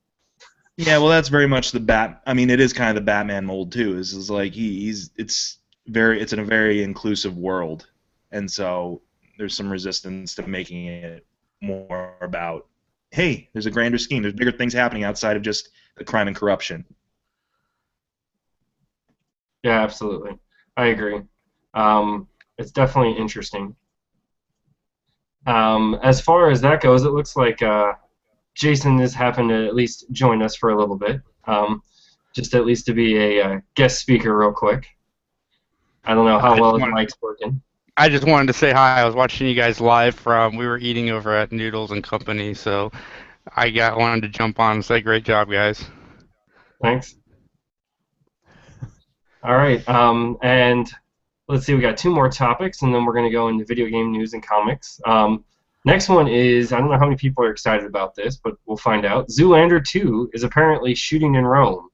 Yeah, well, that's very much it is kind of the Batman mold too. Is like it's in a very inclusive world, and so there's some resistance to making it more about, hey, there's a grander scheme. There's bigger things happening outside of just the crime and corruption. Yeah, absolutely. I agree. It's definitely interesting. As far as that goes, it looks like Jason has happened to at least join us for a little bit, just at least to be a guest speaker real quick. I don't know how well his mic's working. I just wanted to say hi. I was watching you guys live we were eating over at Noodles and Company, so wanted to jump on and say great job, guys. Thanks. All right, and let's see, we got 2 more topics, and then we're going to go into video game news and comics. Next one is, I don't know how many people are excited about this, but we'll find out. Zoolander 2 is apparently shooting in Rome.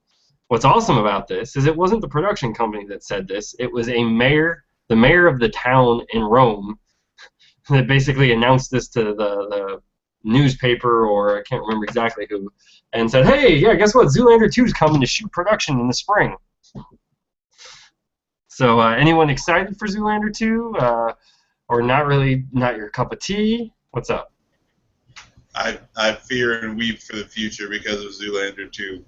What's awesome about this is it wasn't the production company that said this. It was the mayor of the town in Rome that basically announced this to the newspaper, or I can't remember exactly who, and said, hey, yeah, guess what? Zoolander 2 is coming to shoot production in the spring. So anyone excited for Zoolander 2? Or not really, not your cup of tea? What's up? I fear and weep for the future because of Zoolander 2.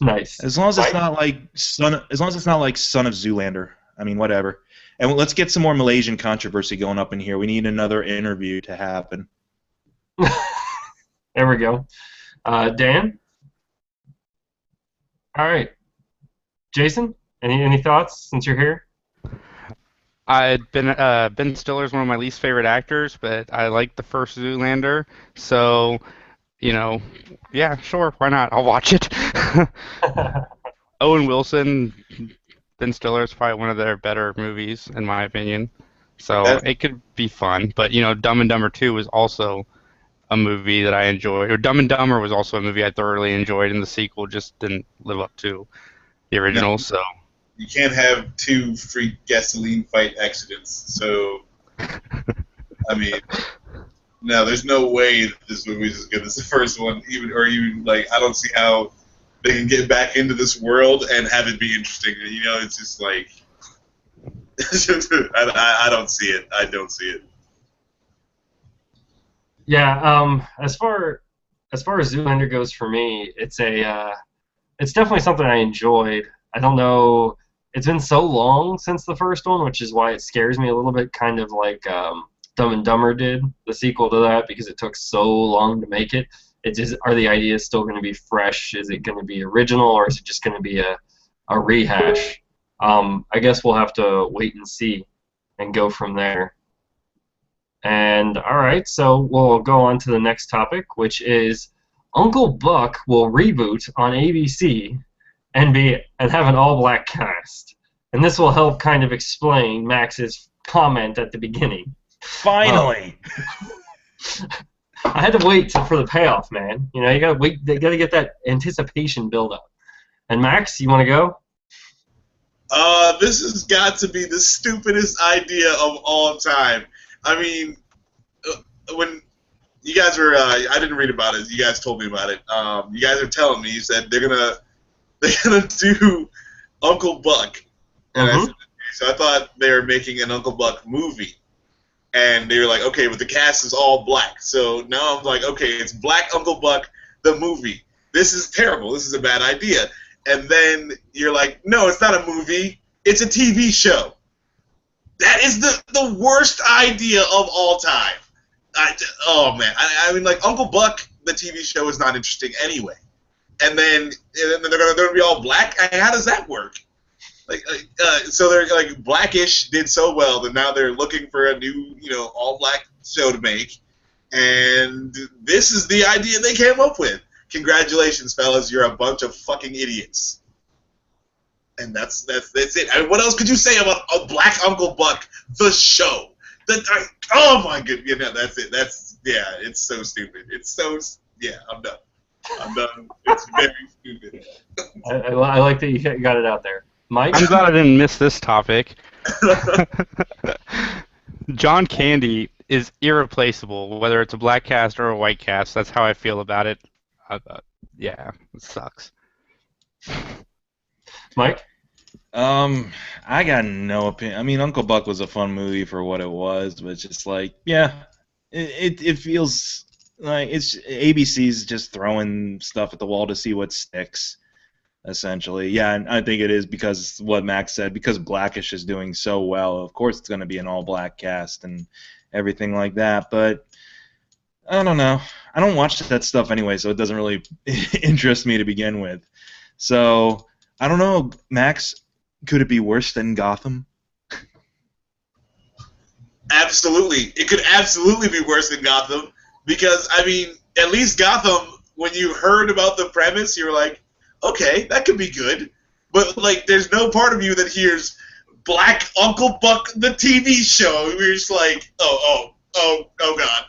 Nice. As long as it's not like Son of Zoolander. I mean, whatever. And let's get some more Malaysian controversy going up in here. We need another interview to happen. There we go. Dan? All right. Jason, any thoughts since you're here? Ben Stiller's one of my least favorite actors, but I like the first Zoolander, so you know, yeah, sure, why not? I'll watch it. Owen Wilson, Ben Stiller is probably one of their better movies in my opinion, so That it could be fun. But Dumb and Dumber 2 was also a movie that I enjoyed, or Dumb and Dumber was also a movie I thoroughly enjoyed, and the sequel just didn't live up to the no, original. So you can't have two freak gasoline fight accidents. So I mean, no, there's no way that this movie is as good as the first one. Even like I don't see how they can get back into this world and have it be interesting. It's just like I don't see it. I don't see it. Yeah. As far as Zoolander goes for me, it's definitely something I enjoyed. I don't know. It's been so long since the first one, which is why it scares me a little bit, kind of like Dumb and Dumber did, the sequel to that, because it took so long to make it. Are the ideas still going to be fresh? Is it going to be original, or is it just going to be a rehash? I guess we'll have to wait and see and go from there. And all right, so we'll go on to the next topic, which is Uncle Buck will reboot on ABC and have an all-black cast. And this will help kind of explain Max's comment at the beginning. Finally. I had to wait for the payoff, man. You gotta wait. They gotta get that anticipation build up. And Max, you want to go? This has got to be the stupidest idea of all time. I mean, when you guys were, I didn't read about it. You guys told me about it. You guys are telling me, you said they're gonna do Uncle Buck, and so I thought they were making an Uncle Buck movie. And they were like, okay, but the cast is all black. So now I'm like, okay, it's Black Uncle Buck, the movie. This is terrible. This is a bad idea. And then you're like, no, it's not a movie. It's a TV show. That is the worst idea of all time. Oh, man. I mean, like, Uncle Buck, the TV show, is not interesting anyway. And then they're going to be all black? How does that work? So they're like Blackish did so well that now they're looking for a new, all black show to make, and this is the idea they came up with. Congratulations, fellas, you're a bunch of fucking idiots. And that's it. I mean, what else could you say about a Black Uncle Buck, the show? Oh my goodness, that's it. It's so stupid. I'm done. It's very stupid. I like that you got it out there. Mike? I'm glad I didn't miss this topic. John Candy is irreplaceable, whether it's a black cast or a white cast. That's how I feel about it. Yeah, it sucks. Mike? I got no opinion. I mean, Uncle Buck was a fun movie for what it was, but it's just like, yeah, it feels like it's ABC's just throwing stuff at the wall to see what sticks. Essentially, yeah, and I think it is because what Max said, because Blackish is doing so well. Of course, it's going to be an all-black cast and everything like that. But I don't know. I don't watch that stuff anyway, so it doesn't really interest me to begin with. So I don't know, Max. Could it be worse than Gotham? Absolutely, it could absolutely be worse than Gotham because I mean, at least Gotham, when you heard about the premise, you were like, okay, that could be good, but like, there's no part of you that hears Black Uncle Buck, the TV show. We're just like, oh God,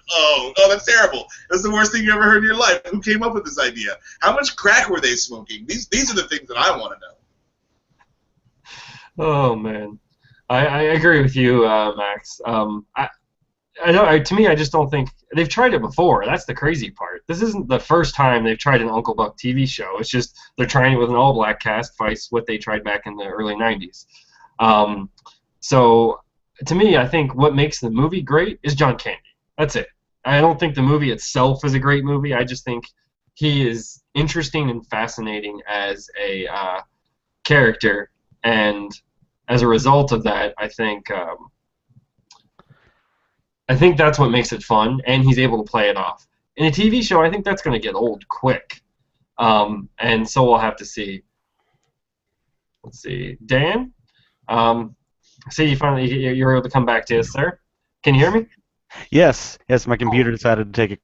that's terrible. That's the worst thing you ever heard in your life. Who came up with this idea? How much crack were they smoking? These are the things that I want to know. Oh man, I agree with you, Max. I know. To me, I just don't think they've tried it before. That's the crazy part. This isn't the first time they've tried an Uncle Buck TV show. It's just they're trying it with an all-black cast, vice what they tried back in the early '90s. So, to me, I think what makes the movie great is John Candy. That's it. I don't think the movie itself is a great movie. I just think he is interesting and fascinating as a character, and as a result of that, I think that's what makes it fun, and he's able to play it off. In a TV show, I think that's going to get old quick, and so we'll have to see. Let's see, Dan. See, you're able to come back to us, sir. Can you hear me? Yes, my computer decided to take a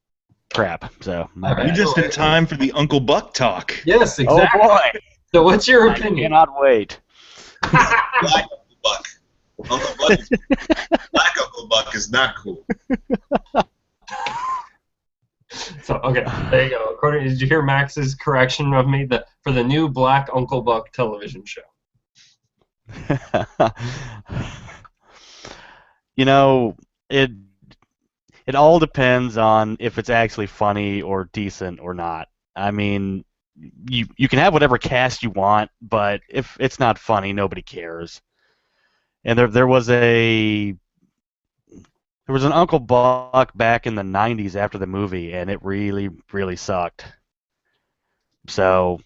crap, so my Alright. bad. You just in time for the Uncle Buck talk. Yes, Oh exactly. boy, So, what's your I opinion? cannot wait. Black Uncle Buck. Uncle Buck is, Black Uncle Buck is not cool. So, okay, there you go. Did you hear Max's correction of me for the new Black Uncle Buck television show? You know, it all depends on if it's actually funny or decent or not. I mean, you can have whatever cast you want, but if it's not funny, nobody cares. And there was an Uncle Buck back in the 90s after the movie, and it really, really sucked. So,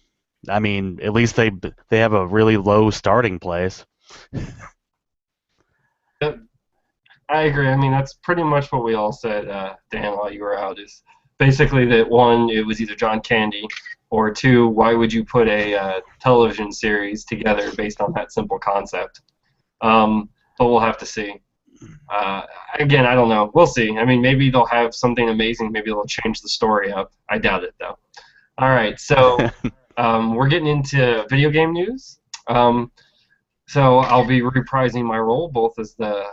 I mean, at least they have a really low starting place. I agree. I mean, that's pretty much what we all said, Dan, while you were out. Is basically that one, it was either John Candy, or two, why would you put a television series together based on that simple concept? But we'll have to see. Again, I don't know. We'll see. I mean, maybe they'll have something amazing. Maybe they'll change the story up. I doubt it, though. All right, so we're getting into video game news. So I'll be reprising my role both as the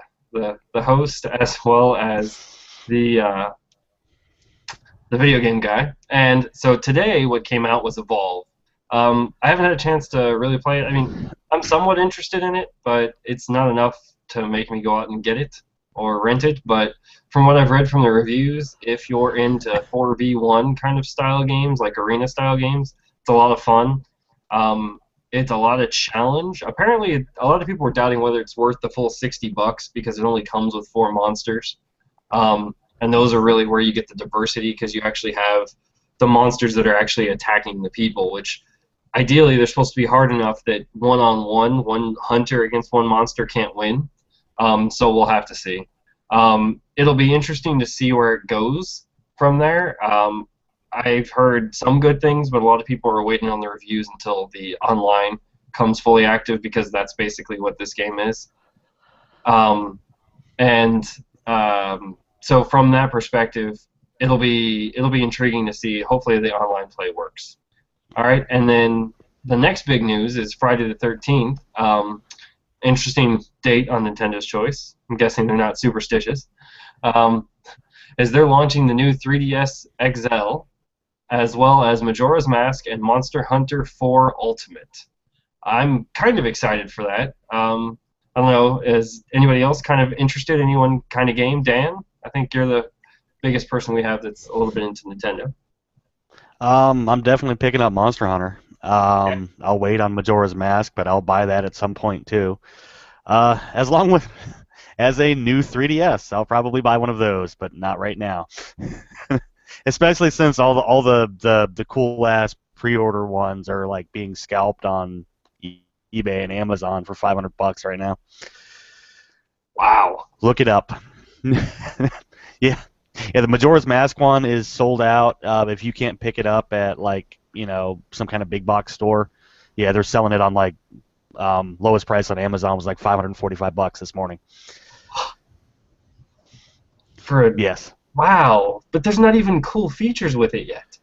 host as well as the video game guy. And so today, what came out was Evolve. I haven't had a chance to really play it. I mean, I'm somewhat interested in it, but it's not enough to make me go out and get it or rent it. But from what I've read from the reviews, if you're into 4v1 kind of style games, like arena style games, it's a lot of fun. It's a lot of challenge. Apparently, a lot of people were doubting whether it's worth the full $60 because it only comes with 4 monsters. And those are really where you get the diversity because you actually have the monsters that are actually attacking the people, which ideally they're supposed to be hard enough that one-on-one, one hunter against one monster can't win. So we'll have to see. It'll be interesting to see where it goes from there. I've heard some good things, but a lot of people are waiting on the reviews until the online comes fully active because that's basically what this game is. So from that perspective, it'll be intriguing to see. Hopefully, the online play works. All right, and then the next big news is Friday the 13th. Interesting date on Nintendo's choice. I'm guessing they're not superstitious. As they're launching the new 3DS XL, as well as Majora's Mask and Monster Hunter 4 Ultimate. I'm kind of excited for that. I don't know, is anybody else kind of interested in any one kind of game? Dan, I think you're the biggest person we have that's a little bit into Nintendo. I'm definitely picking up Monster Hunter. I'll wait on Majora's Mask, but I'll buy that at some point too. As a new 3DS, I'll probably buy one of those, but not right now. Especially since all the cool ass pre-order ones are like being scalped on eBay and Amazon for $500 right now. Wow. Look it up. Yeah, the Majora's Mask one is sold out. If you can't pick it up at some kind of big box store, yeah, they're selling it on lowest price on Amazon was like $545 this morning. Yes. Wow, but there's not even cool features with it yet.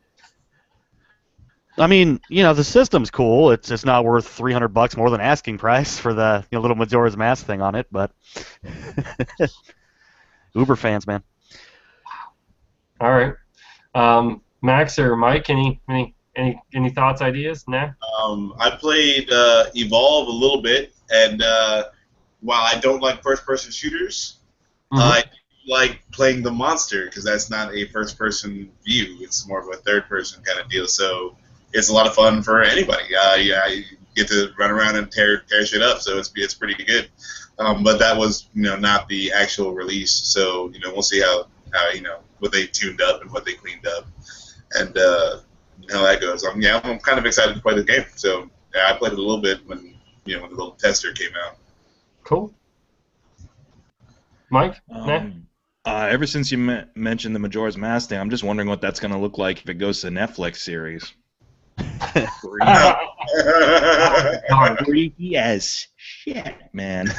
I mean, the system's cool. It's not worth $300 more than asking price for the little Majora's Mask thing on it, but Uber fans, man. All right, Max or Mike, any thoughts, ideas? Nah. I played Evolve a little bit, and while I don't like first-person shooters, I like playing the monster because that's not a first-person view. It's more of a third-person kind of deal. So it's a lot of fun for anybody. You get to run around and tear shit up, so it's pretty good. But that was not the actual release. So we'll see how what they tuned up and what they cleaned up, and how that goes. I'm kind of excited to play the game. So I played it a little bit when when the little tester came out. Cool. Mike? Nah? Ever since you mentioned the Majora's Mask thing, I'm just wondering what that's going to look like if it goes to the Netflix series. Creepy as Shit, man.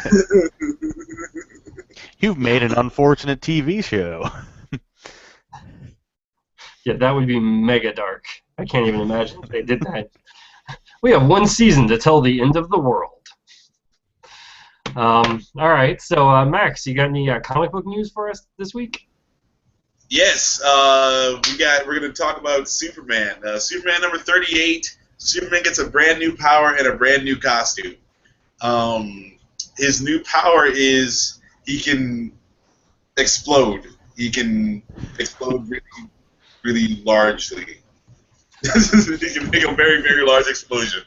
You've made an unfortunate TV show. Yeah, that would be mega dark. I can't even imagine if they did that. We have one season to tell the end of the world. All right, so Max, you got any comic book news for us this week? Yes, we're going to talk about Superman. Superman number 38. Superman gets a brand new power and a brand new costume. His new power is he can explode. He can explode really, really largely. He can make a very, very large explosion.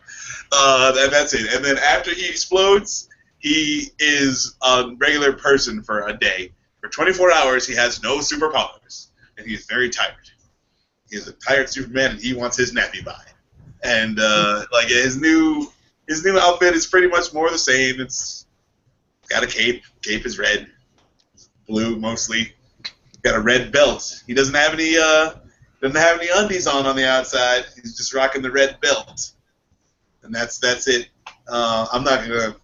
And that's it. And then after he explodes, he is a regular person for a day. For 24 hours, he has no superpowers, and he's very tired. He's a tired Superman, and he wants his nappy by. And like his new outfit is pretty much more the same. It's got a cape. Cape is red, blue mostly. Got a red belt. He doesn't have any undies on the outside. He's just rocking the red belt, and that's it. I'm not gonna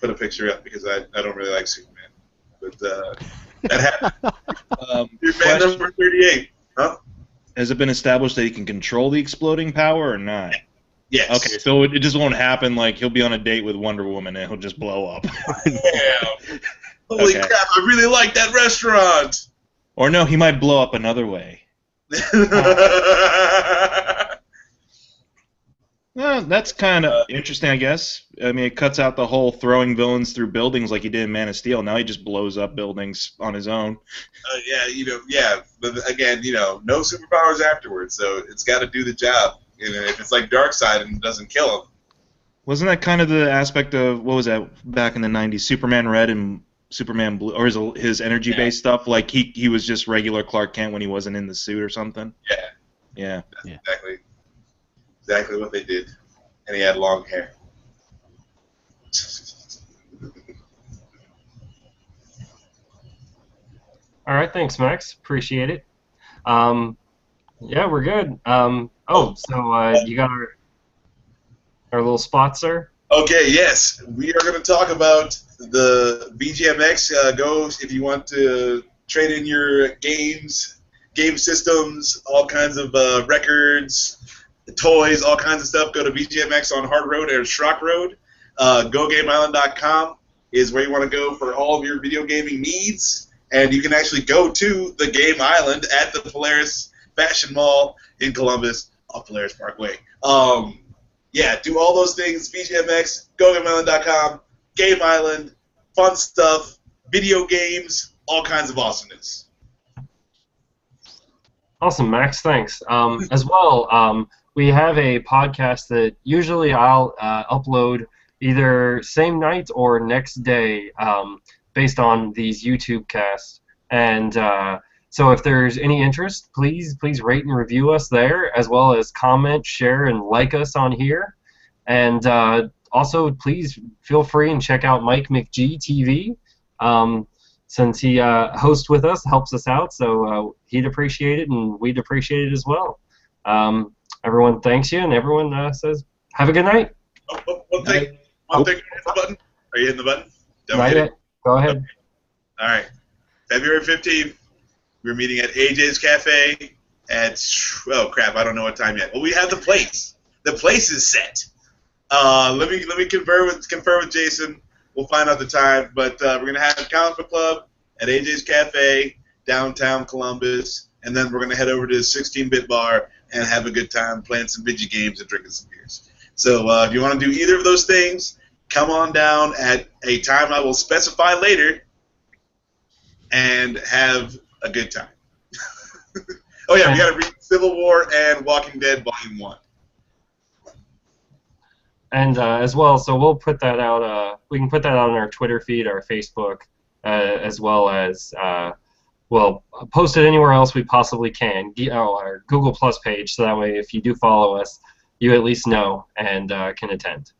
put a picture up because I don't really like Superman, but that happened. Superman number 38. Huh? Has it been established that he can control the exploding power or not? Yes. Okay, so it just won't happen like he'll be on a date with Wonder Woman and he'll just blow up. Yeah. Holy Okay. crap! I really like that restaurant. Or no, he might blow up another way. Well, that's kind of interesting, I guess. I mean, it cuts out the whole throwing villains through buildings like he did in Man of Steel. Now he just blows up buildings on his own. Yeah. But again, no superpowers afterwards, so it's got to do the job. If it's like Darkseid and it doesn't kill him. Wasn't that kind of the aspect of, what was that, back in the 90s, Superman Red and Superman Blue, or his energy-based stuff? Like, he was just regular Clark Kent when he wasn't in the suit or something? Yeah. Yeah. That's exactly what they did. And he had long hair. All right, thanks, Max. Appreciate it. Yeah, we're good. So you got our little spot, sir? Okay, yes. We are going to talk about the BGMX. Go if you want to trade in your games, game systems, all kinds of records, toys, all kinds of stuff. Go to BGMX on Hard Road and Schrock Road. GoGameIsland.com is where you want to go for all of your video gaming needs. And you can actually go to the Game Island at the Polaris Fashion Mall in Columbus, off Polaris Parkway. Yeah, do all those things. BGMX, GoGameIsland.com, Game Island, fun stuff, video games, all kinds of awesomeness. Awesome, Max. Thanks. As well, we have a podcast that usually I'll upload either same night or next day based on these YouTube casts. And so if there's any interest, please rate and review us there, as well as comment, share, and like us on here. And also, please feel free and check out Mike McG TV. Since he hosts with us, helps us out, so he'd appreciate it, and we'd appreciate it as well. Everyone thanks you, and everyone says, have a good night. One thing. Hit the button. Are you hitting the button? Not yet. Go ahead. Okay. All right. February 15th, we're meeting at AJ's Cafe at, oh crap, I don't know what time yet. Well, we have the place. The place is set. Let me confer with Jason. We'll find out the time, but we're going to have a comic book club at AJ's Cafe, downtown Columbus, and then we're going to head over to the 16-bit bar and have a good time playing some video games and drinking some beers. So if you want to do either of those things, come on down at a time I will specify later and have a good time. Oh, yeah, we got to read Civil War and Walking Dead Volume 1. And as well, so we'll put that out. We can put that out on our Twitter feed, our Facebook, as well as we'll post it anywhere else we possibly can. Our Google Plus page, so that way, if you do follow us, you at least know and can attend.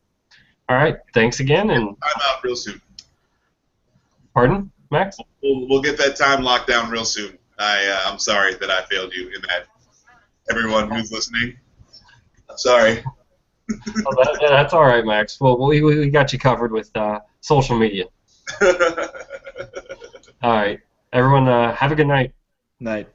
All right, thanks again, and I'm out real soon. Pardon, Max? We'll get that time locked down real soon. I'm sorry that I failed you in that. Everyone who's listening, I'm sorry. That's all right, Max. Well, we got you covered with social media. All right, everyone, have a good night. Night.